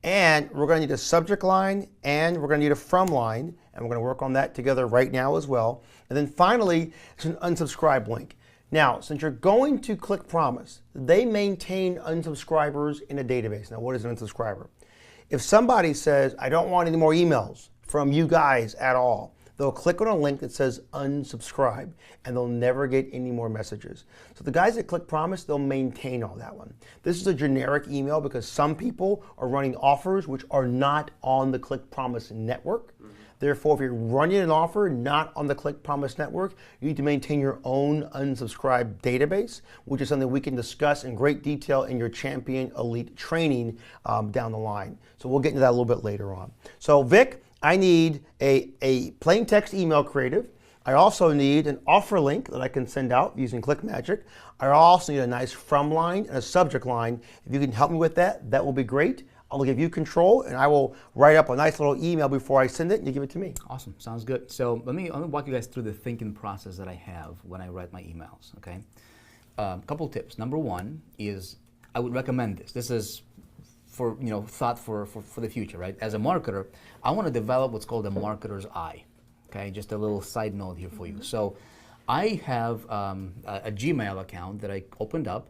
And we're going to need a subject line, and we're going to need a from line, and we're going to work on that together right now as well. And then finally, it's an unsubscribe link. Now, since you're going to Click Promise, they maintain unsubscribers in a database. Now, what is an unsubscriber? If somebody says, I don't want any more emails from you guys at all, they'll click on a link that says unsubscribe, and they'll never get any more messages. So the guys at Click Promise, they'll maintain all that one. This is a generic email because some people are running offers which are not on the Click Promise network. Therefore, if you're running an offer not on the Click Promise network, you need to maintain your own unsubscribed database, which is something we can discuss in great detail in your Champion Elite training down the line. So we'll get into that a little bit later on. So Vick, I need a plain text email creative. I also need an offer link that I can send out using ClickMagick. I also need a nice from line and a subject line. If you can help me with that, that will be great. I'll give you control, and I will write up a nice little email before I send it, and you give it to me. Awesome, sounds good. So let me walk you guys through the thinking process that I have when I write my emails. Okay, couple tips. Number 1 is I would recommend this. This is for thought for the future, right? As a marketer, I want to develop what's called a marketer's eye. Okay, just a little side note here for you. So I have a Gmail account that I opened up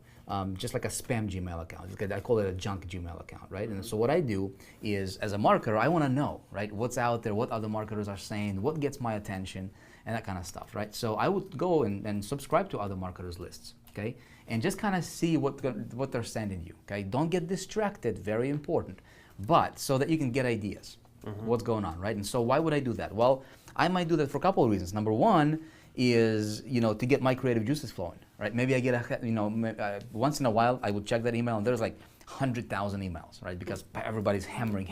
just like a spam Gmail account. I call it a junk Gmail account, right? And so what I do is, as a marketer, I want to know, right, what's out there, what other marketers are saying, what gets my attention, and that kind of stuff, right? So I would go and subscribe to other marketers' lists, okay, and just kind of see what they're sending you, okay? Don't get distracted, very important, but so that you can get ideas, what's going on, right? And so why would I do that? Well, I might do that for a couple of reasons. Number one is, to get my creative juices flowing, right? Maybe I get once in a while I would check that email and there's like 100,000 emails, right? Because everybody's hammering.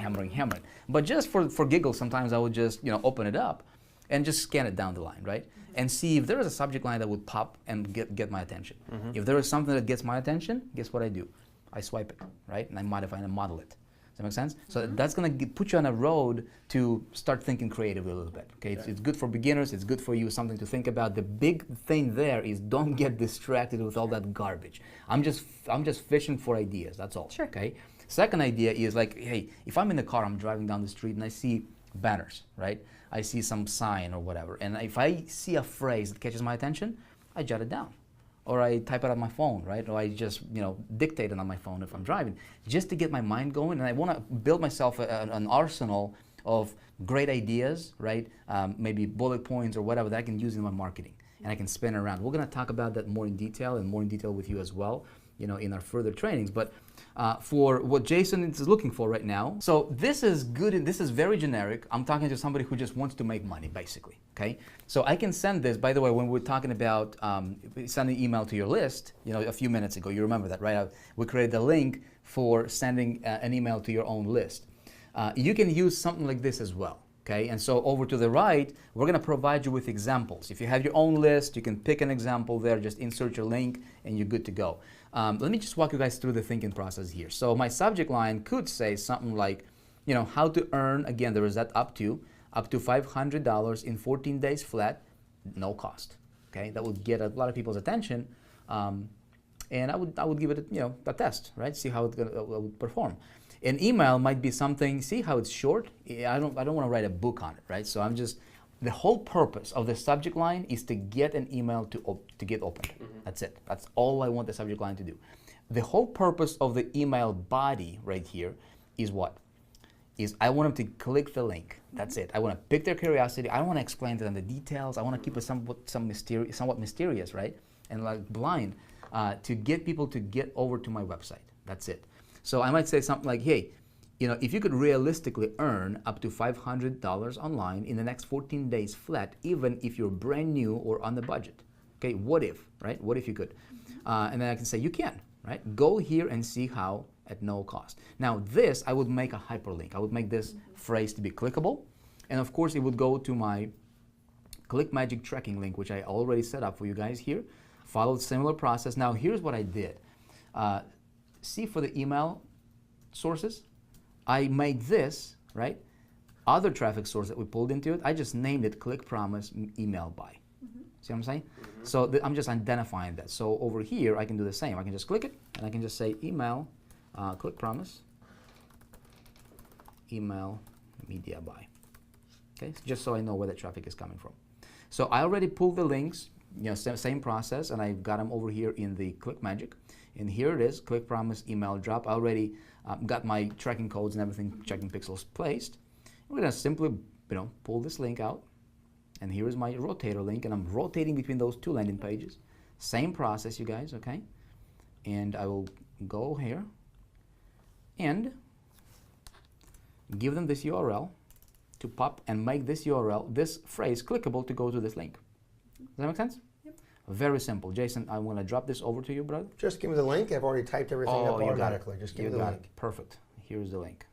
But just for giggles, sometimes I would just, open it up and just scan it down the line, right? And see if there is a subject line that would pop and get my attention. If there is something that gets my attention, guess what I do? I swipe it, right? And I modify and model it. Does that make sense? So that's going to put you on a road to start thinking creatively a little bit. Okay, it's good for beginners. It's good for you, something to think about. The big thing there is don't get distracted with all that garbage. I'm just fishing for ideas. That's all. Sure. Okay. Second idea is like, hey, if I'm in the car, I'm driving down the street and I see banners, right? I see some sign or whatever, and if I see a phrase that catches my attention, I jot it down. Or I type it on my phone, right? Or I just, dictate it on my phone if I'm driving, just to get my mind going. And I want to build myself an arsenal of great ideas, right? Maybe bullet points or whatever that I can use in my marketing, and I can spin around. We're going to talk about that more in detail with you as well, in our further trainings. But for what Jason is looking for right now, so this is good. And this is very generic. I'm talking to somebody who just wants to make money, basically. Okay, so I can send this. By the way, when we're talking about sending email to your list, a few minutes ago, you remember that, right? We created a link for sending an email to your own list. You can use something like this as well. Okay, and so over to the right, we're going to provide you with examples. If you have your own list, you can pick an example there, just insert your link, and you're good to go. Let me just walk you guys through the thinking process here. So my subject line could say something like, how to earn, again, there is that up to $500 in 14 days flat, no cost. Okay, that would get a lot of people's attention, and I would give it a test, right? See how it would perform. An email might be something. See how it's short? I don't want to write a book on it, right? So the whole purpose of the subject line is to get an email to get opened. That's it. That's all I want the subject line to do. The whole purpose of the email body right here is what? Is I want them to click the link. That's it. I want to pick their curiosity. I don't want to explain to them the details. I want to keep it somewhat mysterious, right? And like blind, to get people to get over to my website. That's it. So I might say something like, hey, if you could realistically earn up to $500 online in the next 14 days flat, even if you're brand new or on the budget. Okay, what if, right? What if you could? And then I can say, you can, right? Go here and see how at no cost. Now this, I would make a hyperlink. I would make this phrase to be clickable. And of course, it would go to my ClickMagick tracking link, which I already set up for you guys here. Followed similar process. Now here's what I did. See, for the email sources, I made this, right, other traffic source that we pulled into it, I just named it Click Promise Email Buy. See what I'm saying? So I'm just identifying that. So over here, I can do the same. I can just click it, and I can just say email, Click Promise, email media buy. Okay, just so I know where the traffic is coming from. So I already pulled the links, same process, and I got them over here in the ClickMagick. And here it is, Click Promise Email Drop. I already got my tracking codes and everything, tracking pixels placed. We're gonna simply, pull this link out. And here is my rotator link, and I'm rotating between those two landing pages. Same process, you guys, okay? And I will go here and give them this URL to pop and make this URL, this phrase, clickable to go to this link. Does that make sense? Very simple. Jason, I'm going to drop this over to you, brother. Just give me the link. I've already typed everything up automatically. Just give me the link. Perfect. Here's the link.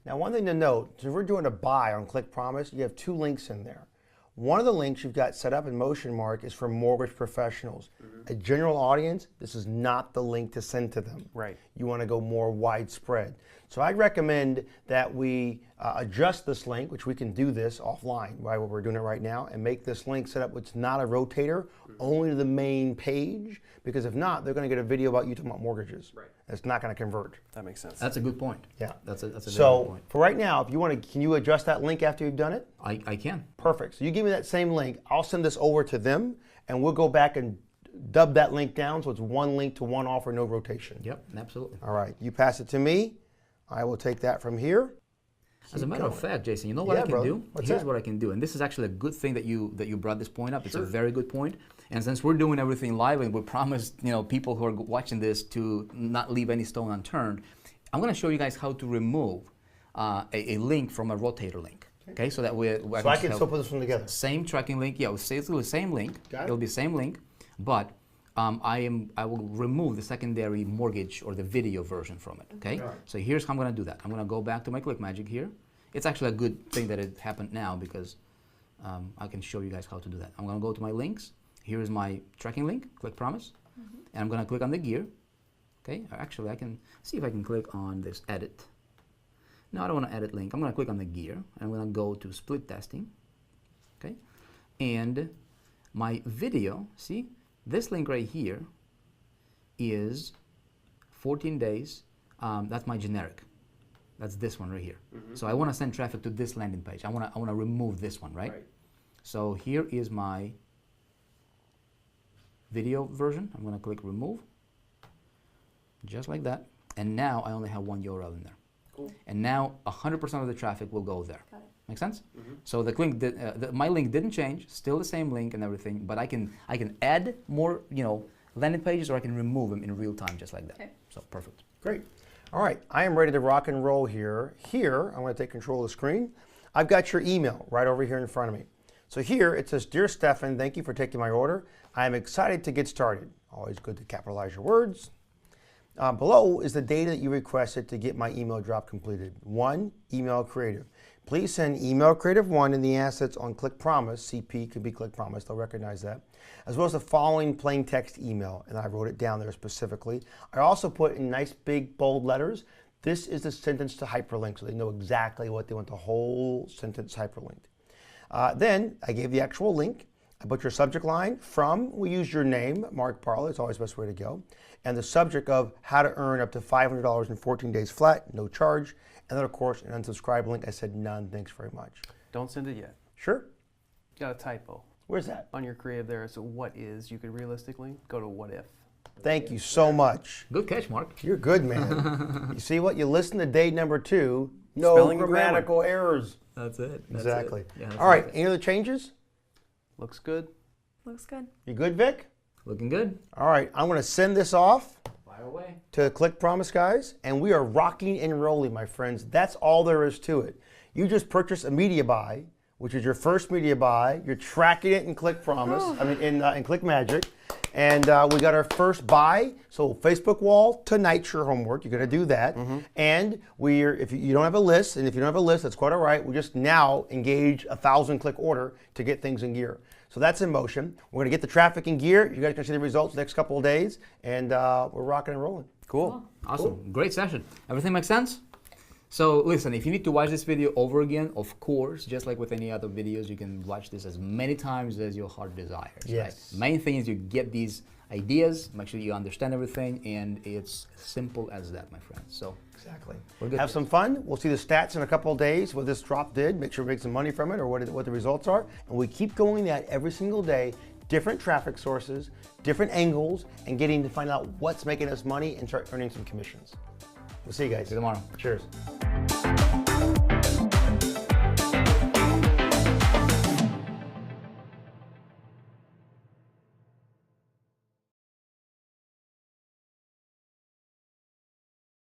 Now, one thing to note, so if we're doing a buy on Click Promise, you have two links in there. One of the links you've got set up in Motion Mark is for mortgage professionals. A general audience, this is not the link to send to them. Right. You want to go more widespread. So I recommend that we adjust this link, which we can do this offline, right, where we're doing it right now, and make this link set up which is not a rotator, only to the main page, because if not, they're going to get a video about you talking about mortgages. Right. It's not going to convert. That makes sense. That's a good point. Yeah. That's a very good point. For right now, if you want to, can you adjust that link after you've done it? I can. Perfect. So you give me that same link. I'll send this over to them, and we'll go back and dub that link down so it's one link to one offer, no rotation. Yep, absolutely. All right, you pass it to me. I will take that from here. As a matter of fact, Jason, you know what Yeah, I can brother. do? What's Here's that? what I can do, and this is actually a good thing that you brought this point up. It's Sure. a very good point. And since we're doing everything live, and we promised people who are watching this to not leave any stone unturned, I'm going to show you guys how to remove a link from a rotator link. Okay, so that way So I can still put this one together. same tracking link. Yeah, it's the same link. Got it. It'll be the same link, but I will remove the secondary mortgage or the video version from it. Okay, Right. so here's how I'm going to do that. I'm going to go back to my ClickMagick here. It's actually a good thing that it happened now because I can show you guys how to do that. I'm going to go to my links. Here is my tracking link, click promise, and I'm going to click on the gear. Okay, actually I can see if I can click on this edit. No, I don't want to edit link. I'm going to click on the gear and I'm going to go to split testing. Okay, and my video, see this link right here is 14 days. That's my generic. That's this one right here. So I want to send traffic to this landing page. I want to remove this one, right? So here is my video version. I'm going to click remove, just like that. And now I only have one URL in there. Cool. And now 100% of the traffic will go there. Got it. Make sense? So the link, my link didn't change. Still the same link and everything. But I can add more, landing pages, or I can remove them in real time, just like that. Okay. So perfect. Great. All right, I am ready to rock and roll here. Here, I'm going to take control of the screen. I've got your email right over here in front of me. So here it says, Dear Stefan, thank you for taking my order. I am excited to get started. Always good to capitalize your words. Below is the data that you requested to get my email drop completed. 1, email creative. Please send email creative 1 in the assets on Click Promise. CP could be Click Promise, they'll recognize that. As well as the following plain text email, and I wrote it down there specifically. I also put in nice big bold letters, this is the sentence to hyperlink, so they know exactly what they want the whole sentence hyperlinked. Then I gave the actual link. I put your subject line from, we used your name, Mark Parley, it's always the best way to go. And the subject of how to earn up to $500 in 14 days flat, no charge. And then of course, an unsubscribe link, I said none, thanks very much. Don't send it yet. Sure, Got a typo where's that? on your creative there. So what is, you could realistically go to what if. Thank you so much. Good catch, Mark. You're good, man. You see what? You listen to day number 2, no Spelling and grammatical errors. That's it. Exactly. Yeah, that's All right, it. any other changes? Looks good. Looks good. You good, Vic? Looking good. All right, I'm going to send this off Fire away. to Click Promise, guys, and we are rocking and rolling, my friends. That's all there is to it. You just purchased a media buy, which is your first media buy. You're tracking it in Click Promise, in ClickMagick, and we got our first buy. So Facebook wall tonight's your homework. You're going to do that, and if you don't have a list, and if you don't have a list, that's quite all right. We just now engage a 1,000-click order to get things in gear. So that's in motion. We're going to get the traffic in gear. You guys can see the results the next couple of days, and we're rocking and rolling. Cool. Awesome. Great session. Everything makes sense? So listen, if you need to watch this video over again, of course, just like with any other videos, you can watch this as many times as your heart desires. Yes. Right? Main thing is you get these ideas, make sure you understand everything, and it's simple as that, my friends. So Exactly. We're good. Have some fun. We'll see the stats in a couple of days, what this drop did. Make sure we make some money from it or what the results are. And we keep going that every single day, different traffic sources, different angles, and getting to find out what's making us money and start earning some commissions. We'll see you guys. see you tomorrow. Cheers.